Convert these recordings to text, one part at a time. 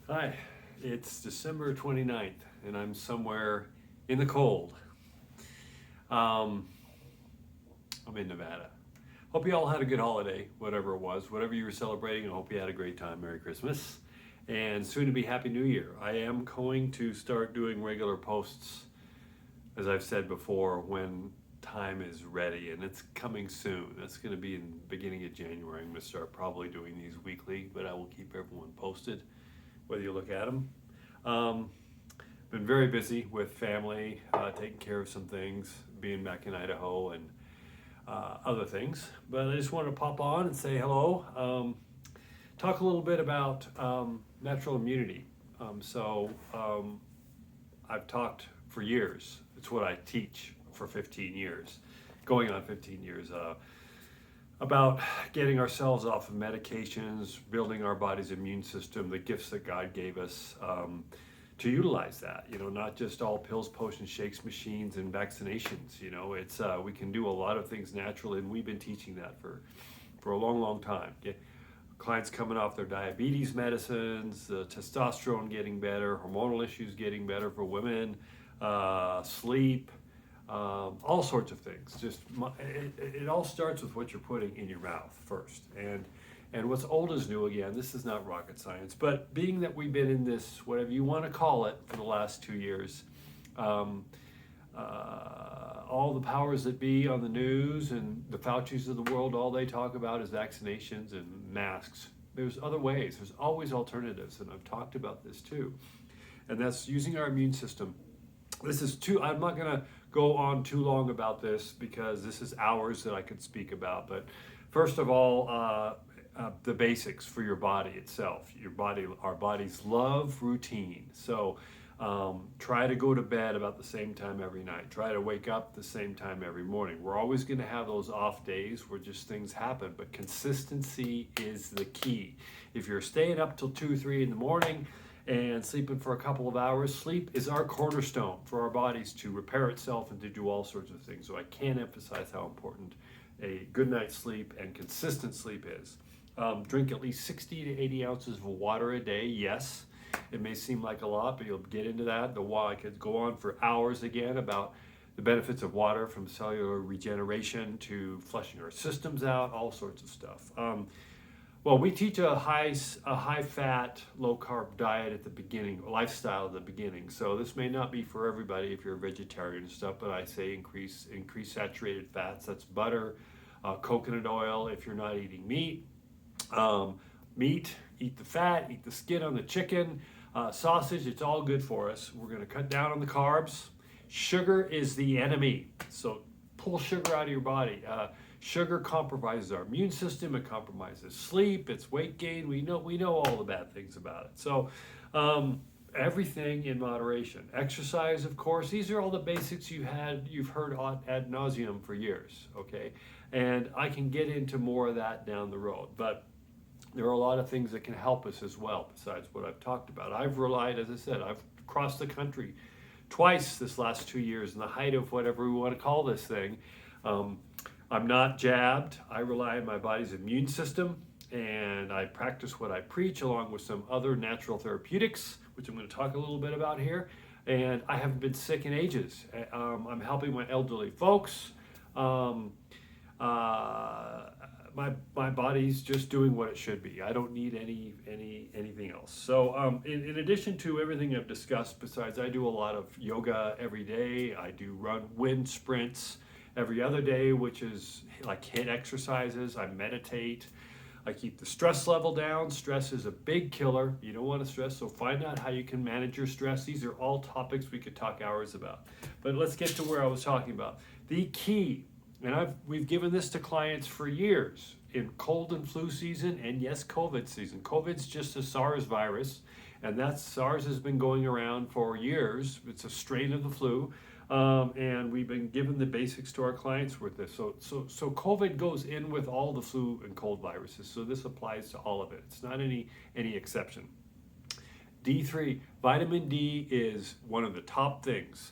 Hi, it's December 29th, and I'm somewhere in the cold. Um, I'm in Nevada. Hope you all had a good holiday, whatever it was, whatever you were celebrating. I hope you had a great time. Merry Christmas. And soon to be Happy New Year. I am going to start doing regular posts, as I've said before, when time is ready, and it's coming soon. That's going to be in the beginning of January. I'm going to start probably doing these weekly, but I will keep everyone posted, whether you look at them. Um, Been very busy with family, taking care of some things, being back in Idaho and other things. But I just wanted to pop on and say hello. Talk a little bit about natural immunity. I've talked for years. It's what I teach for 15 years, going on 15 years. About getting ourselves off of medications, building our body's immune system, the gifts that God gave us, to utilize that. Not just all pills, potions, shakes, machines, and vaccinations. It's we can do a lot of things naturally, and we've been teaching that for a long, long time. Clients coming off their diabetes medicines, the testosterone getting better, hormonal issues getting better for women, sleep, all sorts of things. It all starts with what you're putting in your mouth first. And what's old is new again. This is not rocket science. But being that we've been in this, whatever you want to call it, for the last 2 years, all the powers that be on the news and the Faucis of the world, all they talk about is vaccinations and masks. There's other ways. There's always alternatives. And I've talked about this too. And that's using our immune system. I'm not going to go on too long about this because this is hours that I could speak about. But first of all, the basics for your body itself. Our bodies love routine. So try to go to bed about the same time every night. Try to wake up the same time every morning. We're always going to have those off days where just things happen, but consistency is the key. If you're staying up till 2, 3 in the morning and sleeping for a couple of hours, sleep is our cornerstone for our bodies to repair itself and to do all sorts of things. So I can't emphasize how important a good night's sleep and consistent sleep is. Drink at least 60 to 80 ounces of water a day. Yes, it may seem like a lot, but you'll get into that. I could go on for hours again about the benefits of water, from cellular regeneration to flushing our systems out, all sorts of stuff. Well, we teach a high fat, low carb diet at the beginning, lifestyle at the beginning. So this may not be for everybody if you're a vegetarian and stuff, but I say increase saturated fats. That's butter, coconut oil if you're not eating meat. Meat, eat the fat, eat the skin on the chicken, sausage, it's all good for us. We're going to cut down on the carbs. Sugar is the enemy, so pull sugar out of your body. Sugar compromises our immune system, it compromises sleep, it's weight gain. We know all the bad things about it. So everything in moderation. Exercise, of course, these are all the basics you've heard ad nauseum for years, okay? And I can get into more of that down the road, but there are a lot of things that can help us as well besides what I've talked about. I've relied, as I said, I've crossed the country twice this last 2 years in the height of whatever we want to call this thing. I'm not jabbed. I rely on my body's immune system, and I practice what I preach along with some other natural therapeutics, which I'm going to talk a little bit about here. And I haven't been sick in ages. I'm helping my elderly folks. My body's just doing what it should be. I don't need anything else. So in addition to everything I've discussed, besides I do a lot of yoga every day. I do run wind sprints every other day, which is like HIIT exercises. I meditate. I keep the stress level down. Stress is a big killer. You don't want to stress, so find out how you can manage your stress. These are all topics we could talk hours about. But let's get to where I was talking about. The key, and we've given this to clients for years in cold and flu season, and yes, COVID season. COVID's just a SARS virus, and SARS has been going around for years. It's a strain of the flu. And we've been given the basics to our clients with this. So COVID goes in with all the flu and cold viruses. So this applies to all of it. It's not any exception. D3, vitamin D is one of the top things.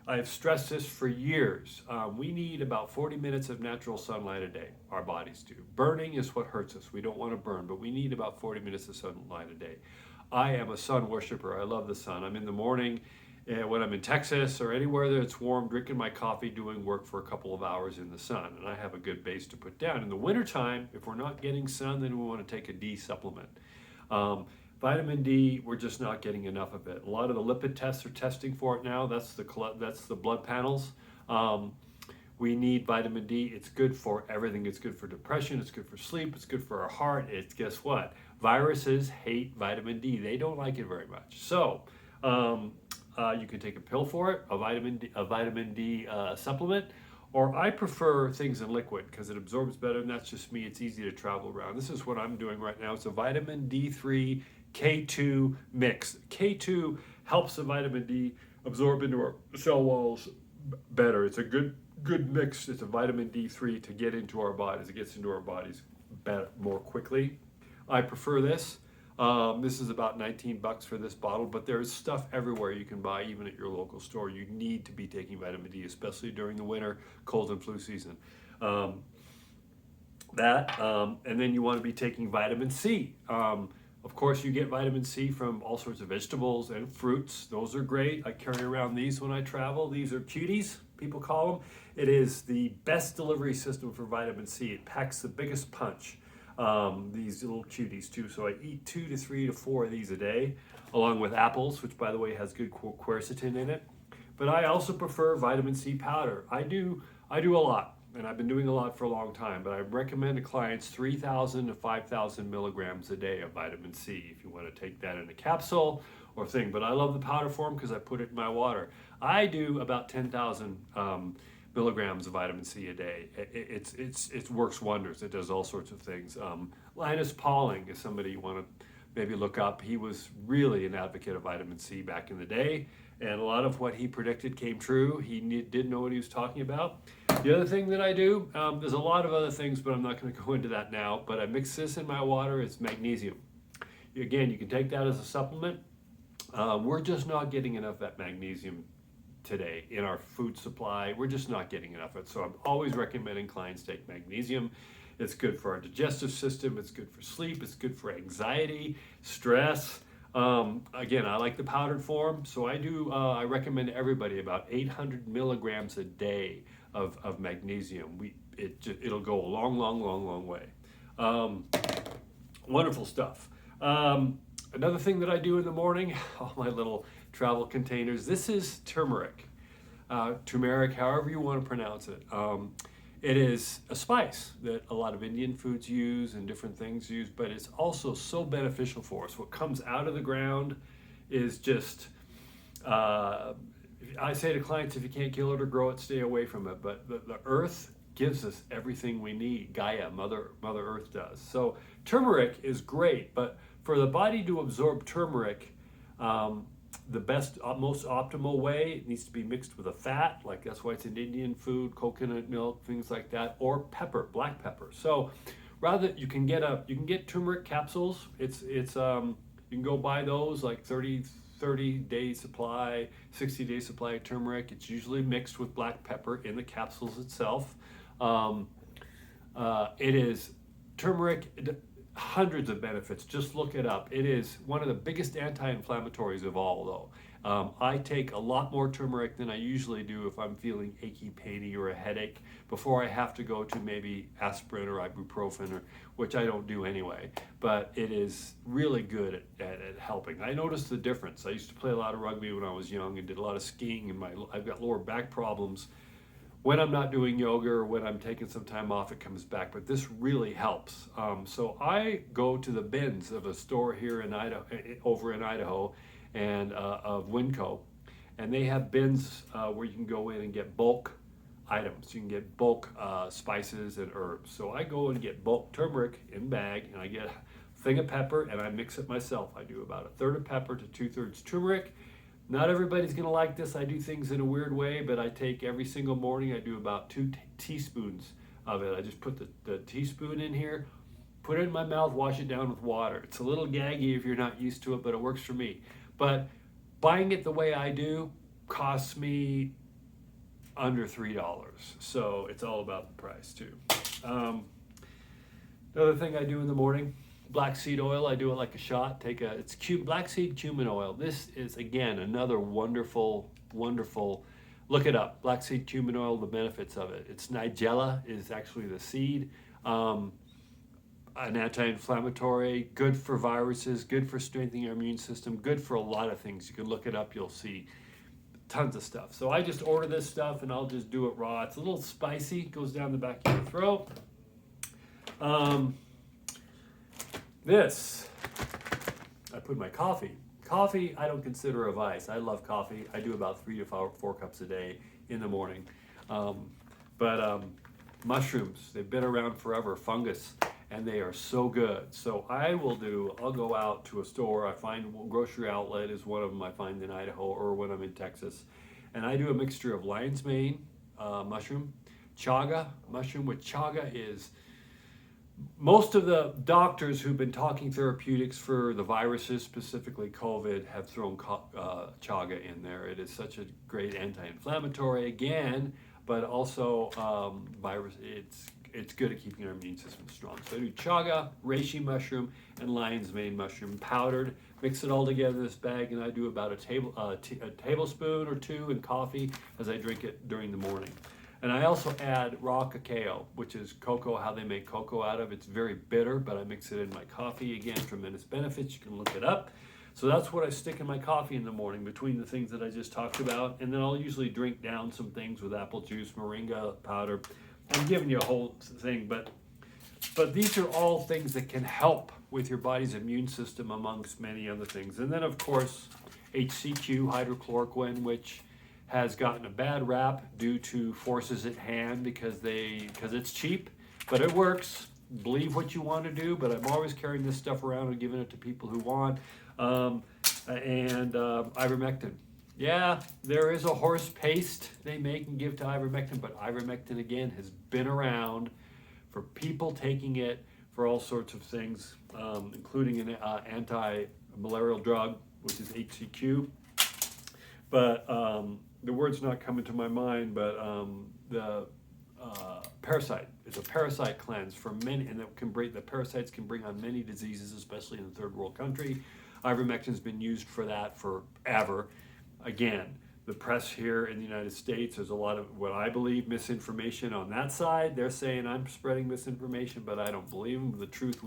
I've stressed this for years. We need about 40 minutes of natural sunlight a day. Our bodies do. Burning is what hurts us. We don't want to burn, but we need about 40 minutes of sunlight a day. I am a sun worshiper. I love the sun. I'm in the morning when I'm in Texas or anywhere that it's warm, drinking my coffee, doing work for a couple of hours in the sun. And I have a good base to put down. In the wintertime, if we're not getting sun, then we want to take a D supplement. Vitamin D, we're just not getting enough of it. A lot of the lipid tests are testing for it now. That's the blood panels. We need vitamin D. It's good for everything. It's good for depression. It's good for sleep. It's good for our heart. It's, guess what? Viruses hate vitamin D. They don't like it very much. So you can take a pill for it, a vitamin D supplement, or I prefer things in liquid because it absorbs better, and that's just me. It's easy to travel around. This is what I'm doing right now. It's a vitamin D3 K2 mix. K2 helps the vitamin D absorb into our cell walls better. It's a good mix. It's a vitamin D3 to get into our bodies. It gets into our bodies better, more quickly. I prefer this. This is about $19 for this bottle, but there's stuff everywhere you can buy, even at your local store. You need to be taking vitamin D, especially during the winter, cold and flu season. And then you want to be taking vitamin C. Of course, you get vitamin C from all sorts of vegetables and fruits. Those are great. I carry around these when I travel. These are cuties, people call them. It is the best delivery system for vitamin C. It packs the biggest punch. These little cuties too. So I eat 2 to 3 to 4 of these a day, along with apples, which by the way has good quercetin in it. But I also prefer vitamin C powder. I do a lot, and I've been doing a lot for a long time, but I recommend to clients 3,000 to 5,000 milligrams a day of vitamin C if you want to take that in a capsule or thing. But I love the powder form because I put it in my water. I do about 10,000 milligrams of vitamin C a day. It works wonders. It does all sorts of things. Linus Pauling is somebody you want to maybe look up. He was really an advocate of vitamin C back in the day, and a lot of what he predicted came true. He did know what he was talking about. The other thing that I do, there's a lot of other things, but I'm not going to go into that now, but I mix this in my water. It's magnesium. Again, you can take that as a supplement. We're just not getting enough of that magnesium today in our food supply. We're just not getting enough of it. So I'm always recommending clients take magnesium. It's good for our digestive system. It's good for sleep. It's good for anxiety, stress. Again, I like the powdered form. So I recommend to everybody about 800 milligrams a day of magnesium. It'll go a long way. Wonderful stuff. Another thing that I do in the morning, all my little travel containers, this is turmeric. Turmeric, however you want to pronounce it. It is a spice that a lot of Indian foods use and different things use, but it's also so beneficial for us. What comes out of the ground is just, I say to clients, if you can't kill it or grow it, stay away from it. But the earth gives us everything we need. Gaia, Mother Earth does. So turmeric is great, but for the body to absorb turmeric, the best, most optimal way, it needs to be mixed with a fat, like that's why it's in Indian food, coconut milk, things like that, or pepper, black pepper. So rather, you can get turmeric capsules. You can go buy those, like 30 day supply, 60 day supply of turmeric. It's usually mixed with black pepper in the capsules itself. It is turmeric. Hundreds of benefits. Just look it up. It is one of the biggest anti-inflammatories of all, though. I take a lot more turmeric than I usually do if I'm feeling achy, painy, or a headache before I have to go to maybe aspirin or ibuprofen, which I don't do anyway. But it is really good at helping. I noticed the difference. I used to play a lot of rugby when I was young and did a lot of skiing, and I've got lower back problems. When I'm not doing yoga or when I'm taking some time off, it comes back, but this really helps. So I go to the bins of a store here in Idaho, over in Idaho, and of Winco, and they have bins where you can go in and get bulk items. You can get bulk spices and herbs. So I go and get bulk turmeric in bag, and I get a thing of pepper, and I mix it myself. I do about 1/3 of pepper to 2/3 turmeric. Not everybody's gonna like this. I do things in a weird way, but I take every single morning, I do about 2 teaspoons of it. I just put the teaspoon in here, put it in my mouth, wash it down with water. It's a little gaggy if you're not used to it, but it works for me. But buying it the way I do costs me under $3. So it's all about the price too. Another thing I do in the morning, black seed oil. I do it like a shot. It's black seed cumin oil. This is, again, another wonderful, wonderful. Look it up. Black seed cumin oil. The benefits of it. It's Nigella is actually the seed. An anti-inflammatory, good for viruses, good for strengthening your immune system, good for a lot of things. You can look it up. You'll see tons of stuff. So I just order this stuff and I'll just do it raw. It's a little spicy. Goes down the back of your throat. This, I put in my coffee. Coffee, I don't consider a vice. I love coffee. I do about 3 to 4 cups a day in the morning. Mushrooms, they've been around forever, fungus, and they are so good. So I'll go out to a store. I find grocery outlet is one of them I find in Idaho or when I'm in Texas. And I do a mixture of lion's mane mushroom, chaga mushroom, which chaga is, most of the doctors who've been talking therapeutics for the viruses, specifically COVID, have thrown chaga in there. It is such a great anti-inflammatory, again, but also it's good at keeping our immune system strong. So I do chaga, reishi mushroom, and lion's mane mushroom powdered. Mix it all together in this bag, and I do about a tablespoon or 2 in coffee as I drink it during the morning. And I also add raw cacao, which is cocoa, how they make cocoa out of. It's very bitter, but I mix it in my coffee. Again, tremendous benefits. You can look it up. So that's what I stick in my coffee in the morning between the things that I just talked about. And then I'll usually drink down some things with apple juice, moringa powder. I'm giving you a whole thing, but these are all things that can help with your body's immune system amongst many other things. And then, of course, HCQ, hydrochlorquin, which has gotten a bad rap due to forces at hand because it's cheap, but it works. Believe what you want to do, but I'm always carrying this stuff around and giving it to people who want. Ivermectin. Yeah, there is a horse paste they make and give to ivermectin, but ivermectin, again, has been around for people taking it for all sorts of things, including an anti-malarial drug, which is HCQ. But the word's not coming to my mind, but the parasite. It's a parasite cleanse for many, and the parasites can bring on many diseases, especially in the third world country. Ivermectin's been used for that forever. Again, the press here in the United States, there's a lot of what I believe misinformation on that side. They're saying I'm spreading misinformation, but I don't believe them. The truth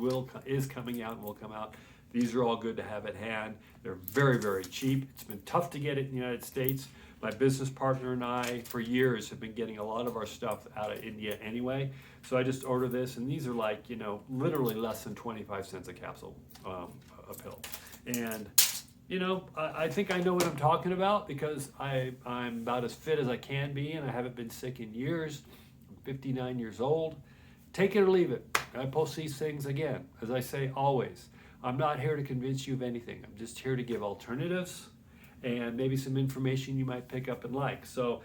is coming out and will come out. These are all good to have at hand. They're very, very cheap. It's been tough to get it in the United States. My business partner and I, for years, have been getting a lot of our stuff out of India anyway. So I just order this, and these are like, literally less than 25 cents a capsule, a pill. And, I think I know what I'm talking about because I'm about as fit as I can be, and I haven't been sick in years. I'm 59 years old. Take it or leave it. I post these things again, as I say always. I'm not here to convince you of anything. I'm just here to give alternatives and maybe some information you might pick up and like. So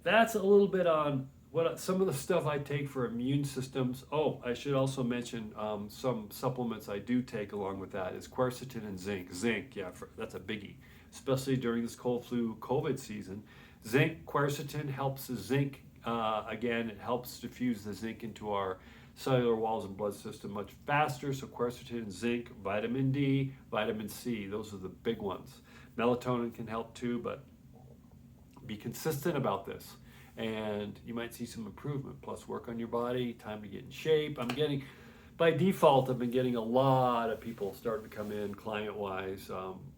that's a little bit on some of the stuff I take for immune systems. Oh, I should also mention some supplements I do take along with that is quercetin and zinc. Zinc, yeah, that's a biggie, especially during this cold flu COVID season. Zinc, quercetin helps the zinc, again, it helps diffuse the zinc into our cellular walls and blood system much faster. So quercetin, zinc, vitamin D, vitamin C, those are the big ones. Melatonin can help too, but be consistent about this and you might see some improvement. Plus work on your body, time to get in shape. By default, I've been getting a lot of people starting to come in client-wise,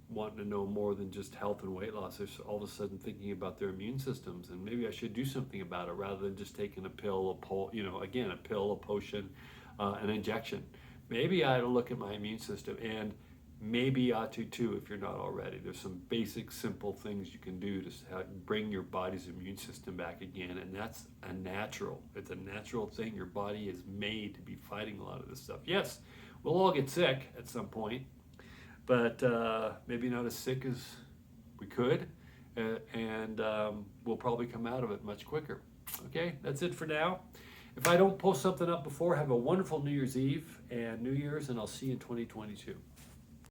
wanting to know more than just health and weight loss. They're all of a sudden thinking about their immune systems, and maybe I should do something about it rather than just taking a pill, a pill, a potion, an injection. Maybe I ought to look at my immune system, and maybe you ought to too if you're not already. There's some basic, simple things you can do to bring your body's immune system back again, and that's it's a natural thing. Your body is made to be fighting a lot of this stuff. Yes, we'll all get sick at some point, but maybe not as sick as we could, and we'll probably come out of it much quicker. Okay, that's it for now. If I don't post something up before, have a wonderful New Year's Eve and New Year's, and I'll see you in 2022.